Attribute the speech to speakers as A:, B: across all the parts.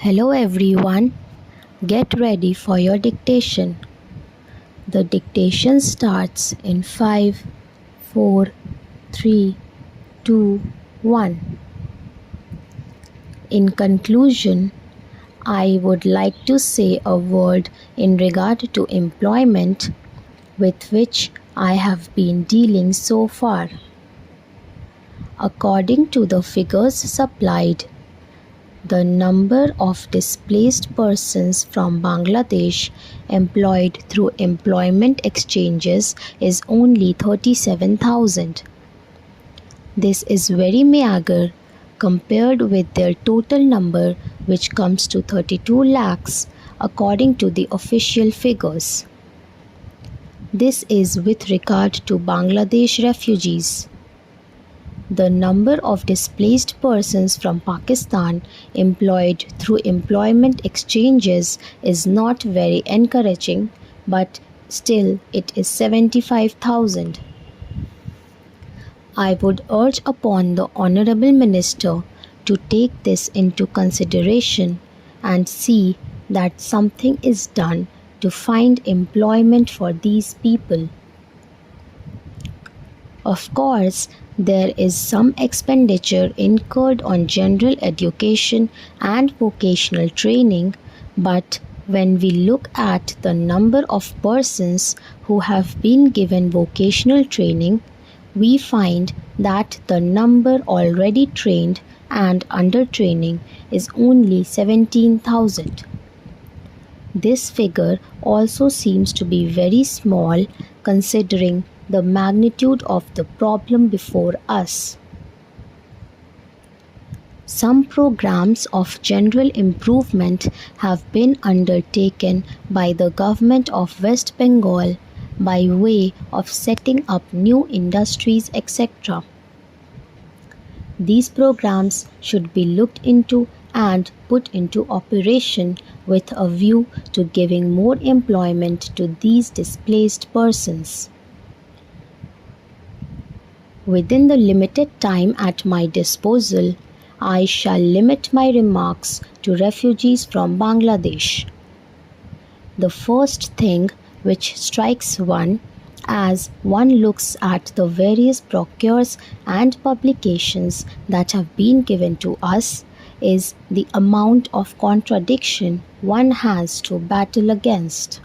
A: Hello everyone, get ready for your dictation. The dictation starts in 5, 4, 3, 2, 1. In conclusion, I would like to say a word in regard to employment with which I have been dealing so far. According to the figures supplied, the number of displaced persons from Bangladesh employed through employment exchanges is only 37,000. This is very meager compared with their total number, which comes to 32 lakhs according to the official figures. This is with regard to Bangladesh refugees. The number of displaced persons from Pakistan employed through employment exchanges is not very encouraging, but still it is 75,000. I would urge upon the Honorable Minister to take this into consideration and see that something is done to find employment for these people. Of course, there is some expenditure incurred on general education and vocational training, but when we look at the number of persons who have been given vocational training, we find that the number already trained and under training is only 17,000. This figure also seems to be very small considering the magnitude of the problem before us. Some programs of general improvement have been undertaken by the government of West Bengal by way of setting up new industries, etc. These programs should be looked into and put into operation with a view to giving more employment to these displaced persons. Within the limited time at my disposal, I shall limit my remarks to refugees from Bangladesh. The first thing which strikes one as one looks at the various brochures and publications that have been given to us is the amount of contradiction one has to battle against.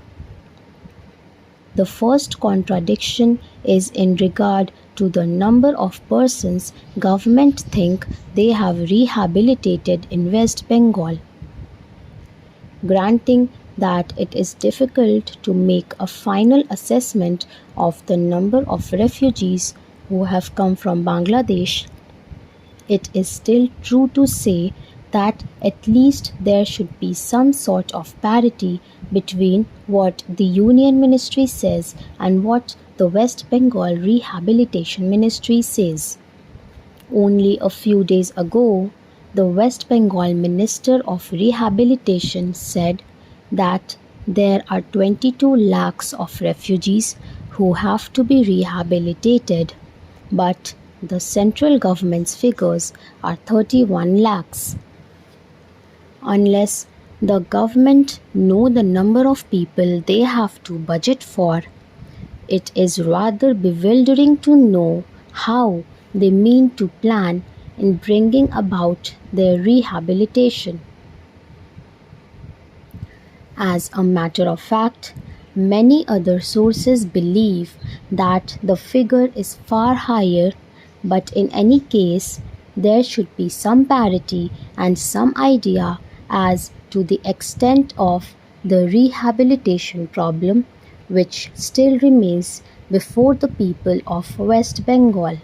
A: The first contradiction is in regard to the number of persons government think they have rehabilitated in West Bengal. Granting that it is difficult to make a final assessment of the number of refugees who have come from Bangladesh, it is still true to say that at least there should be some sort of parity between what the Union Ministry says and what the West Bengal Rehabilitation Ministry says. Only a few days ago, the West Bengal Minister of Rehabilitation said that there are 22 lakhs of refugees who have to be rehabilitated, but the central government's figures are 31 lakhs. Unless the government know the number of people they have to budget for, it is rather bewildering to know how they mean to plan in bringing about their rehabilitation. As a matter of fact, many other sources believe that the figure is far higher, but in any case, there should be some parity and some idea as to the extent of the rehabilitation problem which still remains before the people of West Bengal.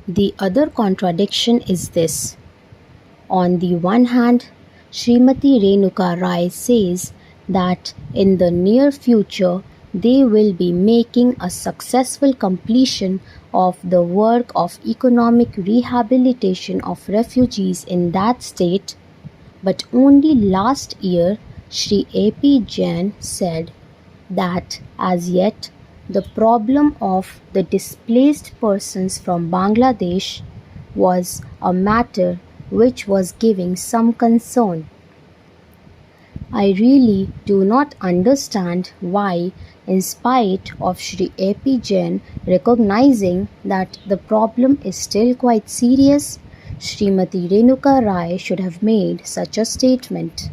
A: The other contradiction is this. On the one hand, Srimati Renuka Rai says that in the near future they will be making a successful completion of the work of economic rehabilitation of refugees in that state, but only last year Shri A.P. Jain said that as yet the problem of the displaced persons from Bangladesh was a matter which was giving some concern. I really do not understand why, in spite of Shri A.P. Jain recognizing that the problem is still quite serious, Srimati Renuka Rai should have made such a statement.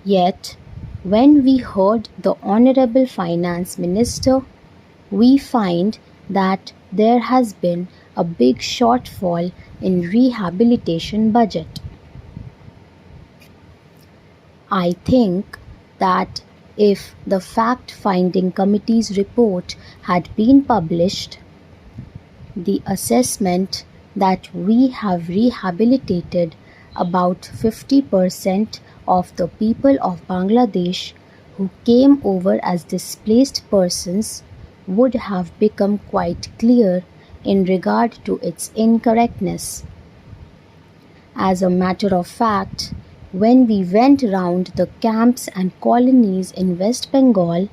A: Yet, when we heard the Honorable Finance Minister, we find that there has been a big shortfall in rehabilitation budget. I think that if the fact-finding committee's report had been published, the assessment that we have rehabilitated about 50% of the people of Bangladesh who came over as displaced persons would have become quite clear in regard to its incorrectness. As a matter of fact, when we went round the camps and colonies in West Bengal,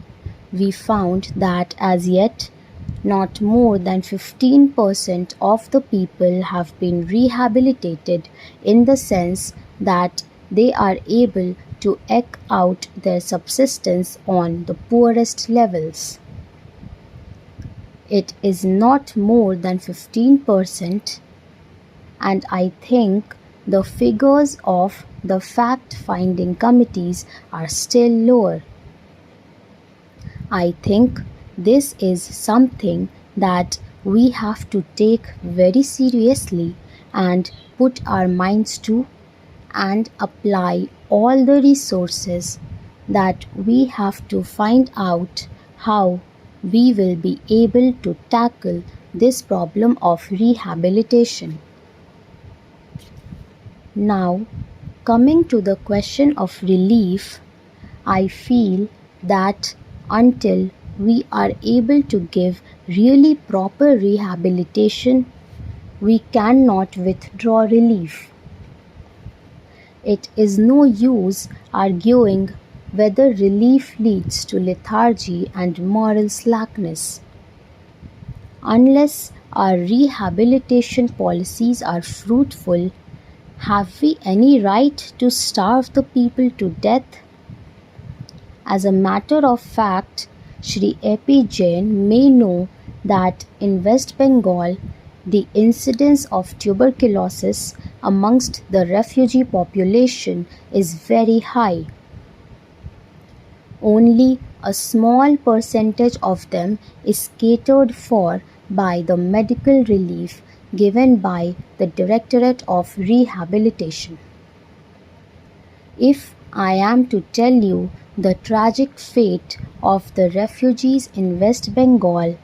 A: we found that as yet not more than 15% of the people have been rehabilitated in the sense that they are able to eke out their subsistence on the poorest levels. It is not more than 15%, and I think the figures of the fact-finding committees are still lower. I think this is something that we have to take very seriously and put our minds to and apply all the resources that we have to find out how we will be able to tackle this problem of rehabilitation. Now, coming to the question of relief, I feel that until we are able to give really proper rehabilitation, we cannot withdraw relief. It is no use arguing whether relief leads to lethargy and moral slackness. Unless our rehabilitation policies are fruitful, have we any right to starve the people to death? As a matter of fact, Shri A.P. Jain may know that in West Bengal, the incidence of tuberculosis amongst the refugee population is very high. Only a small percentage of them is catered for by the medical relief given by the Directorate of Rehabilitation. If I am to tell you the tragic fate of the refugees in West Bengal,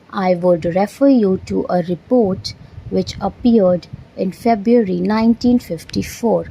A: I would refer you to a report which appeared in February 1954.